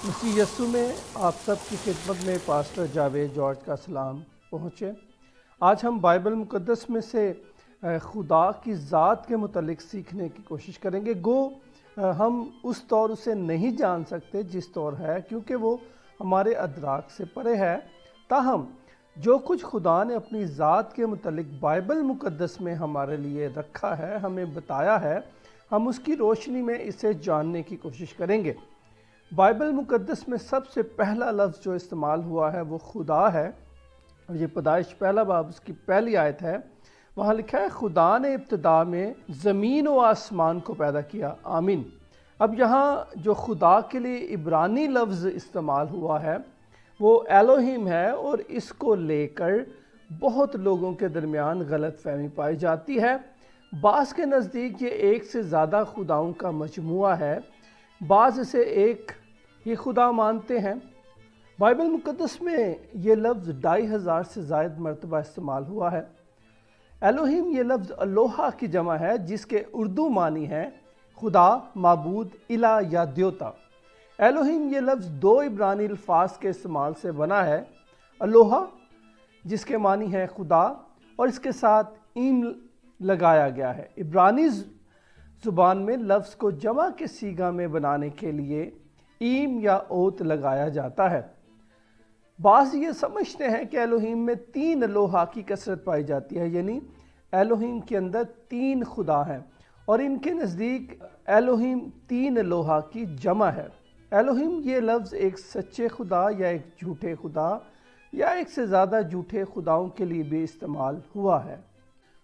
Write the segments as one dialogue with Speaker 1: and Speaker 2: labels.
Speaker 1: مسیح یسوع میں آپ سب کی خدمت میں پاسٹر جاوید جارج کا سلام پہنچے۔ آج ہم بائبل مقدس میں سے خدا کی ذات کے متعلق سیکھنے کی کوشش کریں گے۔ ہم اس طور اسے نہیں جان سکتے جس طور ہے، کیونکہ وہ ہمارے ادراک سے پرے ہے۔ تاہم جو کچھ خدا نے اپنی ذات کے متعلق بائبل مقدس میں ہمارے لیے رکھا ہے، ہمیں بتایا ہے، ہم اس کی روشنی میں اسے جاننے کی کوشش کریں گے۔ بائبل مقدس میں سب سے پہلا لفظ جو استعمال ہوا ہے وہ خدا ہے، اور یہ پیدائش پہلا باب اس کی پہلی آیت ہے۔ وہاں لکھا ہے خدا نے ابتدا میں زمین و آسمان کو پیدا کیا، آمین۔ اب یہاں جو خدا کے لیے عبرانی لفظ استعمال ہوا ہے وہ ایلوہیم ہے، اور اس کو لے کر بہت لوگوں کے درمیان غلط فہمی پائی جاتی ہے۔ بعض کے نزدیک یہ ایک سے زیادہ خداؤں کا مجموعہ ہے، بعض اسے ایک ہی خدا مانتے ہیں۔ بائبل مقدس میں یہ لفظ 2500 سے زائد مرتبہ استعمال ہوا ہے۔ ایلوہیم یہ لفظ الوہا کی جمع ہے، جس کے اردو معنی ہے خدا، معبود، الہ یا دیوتا۔ ایلوہیم یہ لفظ دو عبرانی الفاظ کے استعمال سے بنا ہے، الوہا جس کے معنی ہے خدا، اور اس کے ساتھ ایم لگایا گیا ہے۔ عبرانی زبان میں لفظ کو جمع کے صیغہ میں بنانے کے لیے ایم یا اوت لگایا جاتا ہے۔ بعض یہ سمجھتے ہیں کہ ایلوہیم میں 3 الوہا کی کثرت پائی جاتی ہے، یعنی ایلوہیم کے اندر 3 خدا ہیں، اور ان کے نزدیک ایلوہیم 3 الوہا کی جمع ہے۔ ایلوہیم یہ لفظ ایک سچے خدا یا ایک جھوٹے خدا یا ایک سے زیادہ جھوٹے خداؤں کے لیے بھی استعمال ہوا ہے۔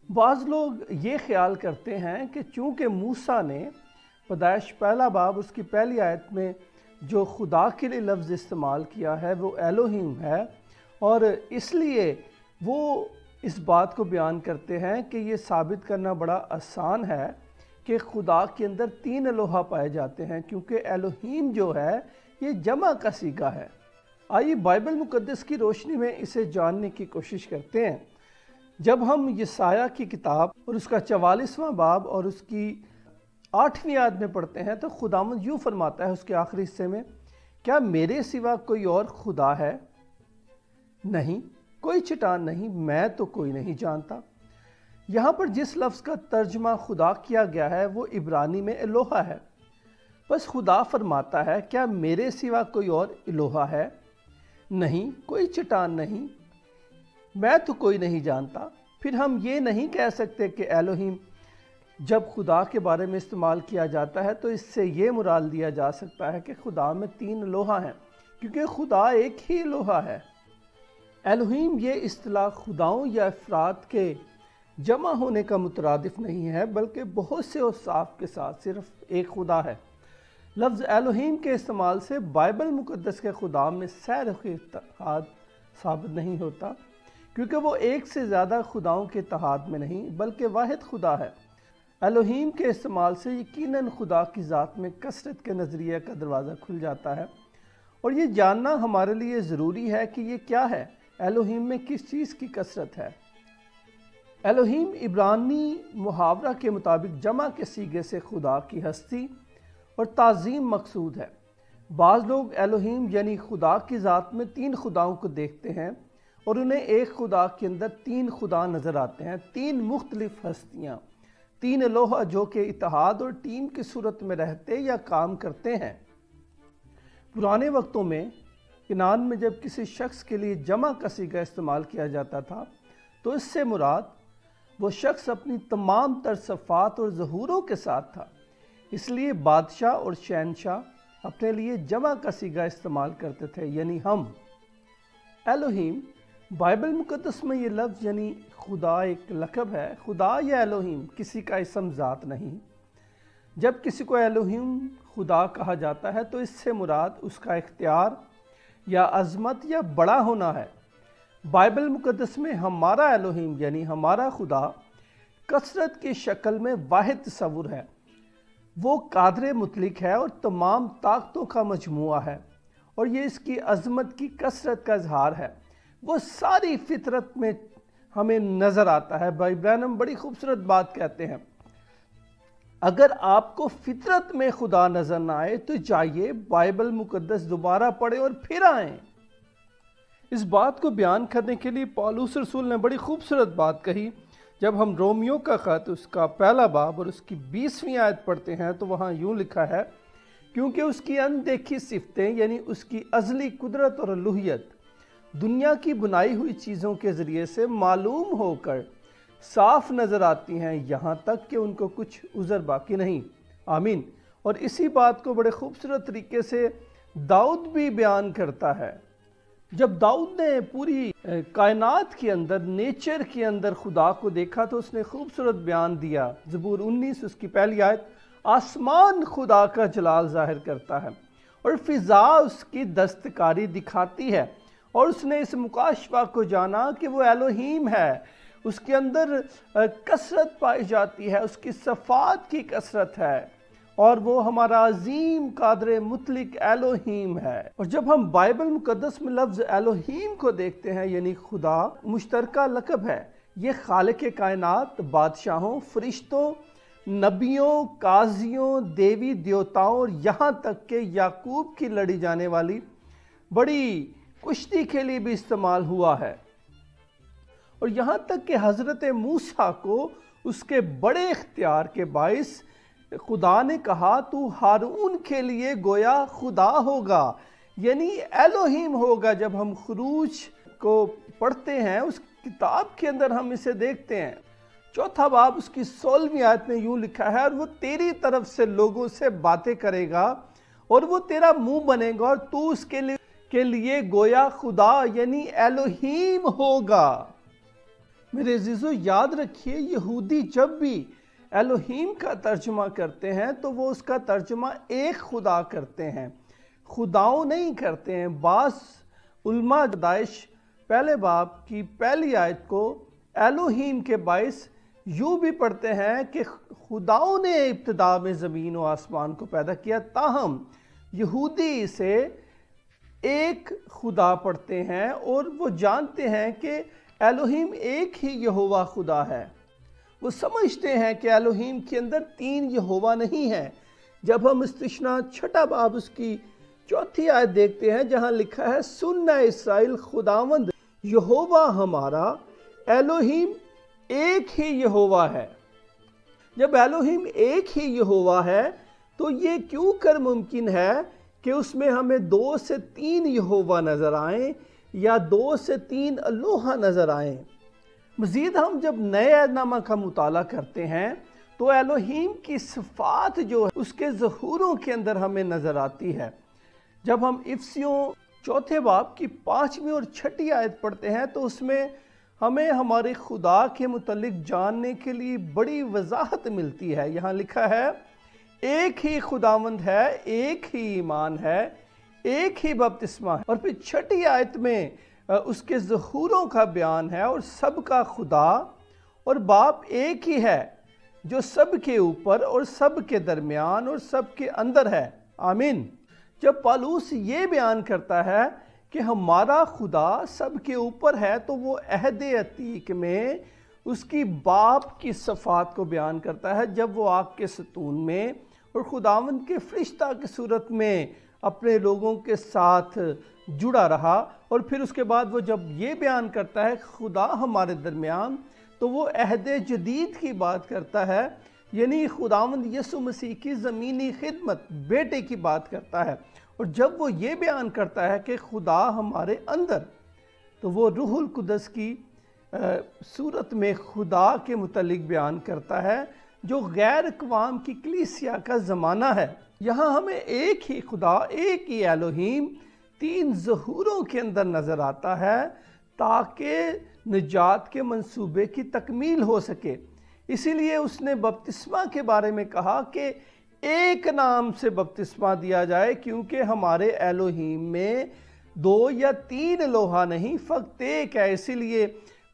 Speaker 1: بعض لوگ یہ خیال کرتے ہیں کہ چونکہ موسیٰ نے پیدائش پہلا باب اس کی پہلی آیت میں جو خدا کے لیے لفظ استعمال کیا ہے وہ ایلوہیم ہے، اور اس لیے وہ اس بات کو بیان کرتے ہیں کہ یہ ثابت کرنا بڑا آسان ہے کہ خدا کے اندر 3 الوہا پائے جاتے ہیں، کیونکہ ایلوہیم جو ہے یہ جمع کا صیغہ ہے۔ آئیے بائبل مقدس کی روشنی میں اسے جاننے کی کوشش کرتے ہیں۔ جب ہم یسایہ کی کتاب اور اس کا 44واں باب اور اس کی 8ویں آیت میں پڑھتے ہیں تو خداوند یوں فرماتا ہے اس کے آخری حصے میں، کیا میرے سوا کوئی اور خدا ہے؟ نہیں، کوئی چٹان نہیں، میں تو کوئی نہیں جانتا۔ یہاں پر جس لفظ کا ترجمہ خدا کیا گیا ہے وہ عبرانی میں الوہا ہے۔ بس خدا فرماتا ہے کیا میرے سوا کوئی اور الوہا ہے؟ نہیں، کوئی چٹان نہیں، میں تو کوئی نہیں جانتا۔ پھر ہم یہ نہیں کہہ سکتے کہ ایلوہیم جب خدا کے بارے میں استعمال کیا جاتا ہے تو اس سے یہ مراد لیا جا سکتا ہے کہ خدا میں 3 الوہا ہیں، کیونکہ خدا ایک ہی الوہا ہے۔ ایلوہیم یہ اصطلاح خداؤں یا افراد کے جمع ہونے کا مترادف نہیں ہے، بلکہ بہت سے اوصاف کے ساتھ صرف ایک خدا ہے۔ لفظ ایلوہیم کے استعمال سے بائبل مقدس کے خدا میں سہ رخی اتحاد ثابت نہیں ہوتا، کیونکہ وہ ایک سے زیادہ خداؤں کے اتحاد میں نہیں بلکہ واحد خدا ہے۔ ایلوہیم کے استعمال سے یقیناً خدا کی ذات میں کثرت کے نظریے کا دروازہ کھل جاتا ہے، اور یہ جاننا ہمارے لیے ضروری ہے کہ یہ کیا ہے، ایلوہیم میں کس چیز کی کثرت ہے۔ ایلوہیم عبرانی محاورہ کے مطابق جمع کے صیغے سے خدا کی ہستی اور تعظیم مقصود ہے۔ بعض لوگ ایلوہیم یعنی خدا کی ذات میں 3 خداؤں کو دیکھتے ہیں اور انہیں ایک خدا کے اندر 3 خدا نظر آتے ہیں، 3 مختلف ہستیاں، 3 الوہا جو کہ اتحاد اور ٹیم کی صورت میں رہتے یا کام کرتے ہیں۔ پرانے وقتوں میں کنعان میں جب کسی شخص کے لیے جمع کا صیغہ استعمال کیا جاتا تھا تو اس سے مراد وہ شخص اپنی تمام تر صفات اور ظہوروں کے ساتھ تھا، اس لیے بادشاہ اور شہنشاہ اپنے لیے جمع کا صیغہ استعمال کرتے تھے، یعنی ہم۔ ایلوہیم بائبل مقدس میں یہ لفظ یعنی خدا ایک لقب ہے۔ خدا یا ایلوہیم کسی کا اسم ذات نہیں۔ جب کسی کو ایلوہیم خدا کہا جاتا ہے تو اس سے مراد اس کا اختیار یا عظمت یا بڑا ہونا ہے۔ بائبل مقدس میں ہمارا ایلوہیم یعنی ہمارا خدا کثرت کی شکل میں واحد تصور ہے۔ وہ قادر مطلق ہے اور تمام طاقتوں کا مجموعہ ہے، اور یہ اس کی عظمت کی کثرت کا اظہار ہے۔ وہ ساری فطرت میں ہمیں نظر آتا ہے۔ بھائی برانم بڑی خوبصورت بات کہتے ہیں، اگر آپ کو فطرت میں خدا نظر نہ آئے تو جائیے بائبل مقدس دوبارہ پڑھیں اور پھر آئیں۔ اس بات کو بیان کرنے کے لیے پولس رسول نے بڑی خوبصورت بات کہی۔ جب ہم رومیو کا خط اس کا پہلا باب اور اس کی 20ویں آیت پڑھتے ہیں تو وہاں یوں لکھا ہے، کیونکہ اس کی اندیکھی صفتیں یعنی اس کی ازلی قدرت اور الوہیت دنیا کی بنائی ہوئی چیزوں کے ذریعے سے معلوم ہو کر صاف نظر آتی ہیں، یہاں تک کہ ان کو کچھ عذر باقی نہیں۔ آمین۔ اور اسی بات کو بڑے خوبصورت طریقے سے داؤد بھی بیان کرتا ہے۔ جب داؤد نے پوری کائنات کے اندر، نیچر کے اندر خدا کو دیکھا تو اس نے خوبصورت بیان دیا۔ زبور 19 اس کی پہلی آیت، آسمان خدا کا جلال ظاہر کرتا ہے اور فضا اس کی دستکاری دکھاتی ہے، اور اس نے اس مکاشفہ کو جانا کہ وہ الوہیم ہے، اس کے اندر کثرت پائی جاتی ہے، اس کی صفات کی کثرت ہے، اور وہ ہمارا عظیم قادر مطلق الوہیم ہے۔ اور جب ہم بائبل مقدس میں لفظ الوہیم کو دیکھتے ہیں یعنی خدا، مشترکہ لقب ہے۔ یہ خالق کائنات، بادشاہوں، فرشتوں، نبیوں، قاضیوں، دیوی دیوتاؤں اور یہاں تک کہ یعقوب کی لڑی جانے والی بڑی کشتی کے لیے بھی استعمال ہوا ہے، اور یہاں تک کہ حضرت موسیٰ کو اس کے بڑے اختیار کے باعث خدا نے کہا تو ہارون کے لیے گویا خدا ہوگا، یعنی الوہیم ہوگا۔ جب ہم خروج کو پڑھتے ہیں اس کتاب کے اندر ہم اسے دیکھتے ہیں، چوتھا باب اس کی 16ویں آیت میں یوں لکھا ہے، اور وہ تیری طرف سے لوگوں سے باتیں کرے گا اور وہ تیرا منہ بنے گا اور تو اس کے لیے گویا خدا یعنی الوہیم ہوگا۔ میرے عزیزو یاد رکھیے، یہودی جب بھی الوہیم کا ترجمہ کرتے ہیں تو وہ اس کا ترجمہ ایک خدا کرتے ہیں، خداؤں نہیں کرتے ہیں۔ بعض علماء داعش پہلے باب کی پہلی آیت کو الوہیم کے باعث یوں بھی پڑھتے ہیں کہ خداؤں نے ابتدا میں زمین و آسمان کو پیدا کیا، تاہم یہودی اسے ایک خدا پڑھتے ہیں اور وہ جانتے ہیں کہ الوہیم ایک ہی یہوہ خدا ہے۔ وہ سمجھتے ہیں کہ الوہیم کے اندر 3 یہوہ نہیں ہے۔ جب ہم استثنا چھٹا باب اس کی 4تھی آیت دیکھتے ہیں جہاں لکھا ہے، سن اے اسرائیل، خداوند یہوہ ہمارا الوہیم ایک ہی یہوہ ہے۔ جب الوہیم ایک ہی یہوہ ہے تو یہ کیوں کر ممکن ہے کہ اس میں ہمیں 2 سے 3 یہوہ نظر آئیں یا 2 سے 3 الوہا نظر آئیں؟ مزید ہم جب نئے عہد نامہ کا مطالعہ کرتے ہیں تو الوہیم کی صفات جو ہے اس کے ظہوروں کے اندر ہمیں نظر آتی ہے۔ جب ہم افسیوں 4 باب کی 5ویں اور 6ٹھی آیت پڑھتے ہیں تو اس میں ہمیں ہمارے خدا کے متعلق جاننے کے لیے بڑی وضاحت ملتی ہے۔ یہاں لکھا ہے، ایک ہی خداوند ہے، ایک ہی ایمان ہے، ایک ہی بپتسمہ ہے۔ اور پھر 6ٹھی آیت میں اس کے ظہوروں کا بیان ہے، اور سب کا خدا اور باپ ایک ہی ہے جو سب کے اوپر اور سب کے درمیان اور سب کے اندر ہے۔ آمین۔ جب پالوس یہ بیان کرتا ہے کہ ہمارا خدا سب کے اوپر ہے تو وہ عہد عتیق میں اس کی باپ کی صفات کو بیان کرتا ہے، جب وہ آگ کے ستون میں اور خداوند کے فرشتہ کی صورت میں اپنے لوگوں کے ساتھ جڑا رہا، اور پھر اس کے بعد وہ جب یہ بیان کرتا ہے خدا ہمارے درمیان تو وہ عہد جدید کی بات کرتا ہے، یعنی خداوند یسوع مسیح کی زمینی خدمت، بیٹے کی بات کرتا ہے۔ اور جب وہ یہ بیان کرتا ہے کہ خدا ہمارے اندر، تو وہ روح القدس کی صورت میں خدا کے متعلق بیان کرتا ہے جو غیر اقوام کی کلیسیا کا زمانہ ہے۔ یہاں ہمیں ایک ہی خدا، ایک ہی الوہیم 3 ظہوروں کے اندر نظر آتا ہے تاکہ نجات کے منصوبے کی تکمیل ہو سکے۔ اسی لیے اس نے بپتسمہ کے بارے میں کہا کہ ایک نام سے بپتسمہ دیا جائے، کیونکہ ہمارے الوہیم میں 2 یا 3 الوہا نہیں، فقط ایک ہے۔ اسی لیے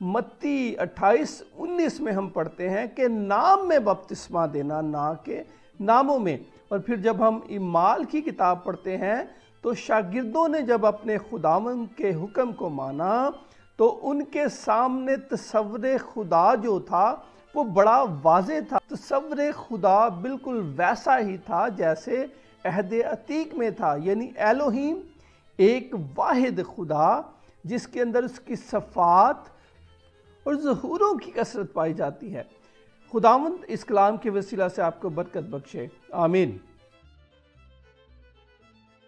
Speaker 1: متی 28:19 میں ہم پڑھتے ہیں کہ نام میں بپتسمہ دینا، نہ کہ ناموں میں۔ اور پھر جب ہم اعمال کی کتاب پڑھتے ہیں تو شاگردوں نے جب اپنے خداوند کے حکم کو مانا تو ان کے سامنے تصور خدا جو تھا وہ بڑا واضح تھا۔ تصور خدا بالکل ویسا ہی تھا جیسے عہد عتیق میں تھا، یعنی الوہیم ایک واحد خدا جس کے اندر اس کی صفات اور ظہوروں کی کثرت پائی جاتی ہے۔ خداوند اس کلام کے وسیلہ سے آپ کو برکت بخشے، آمین۔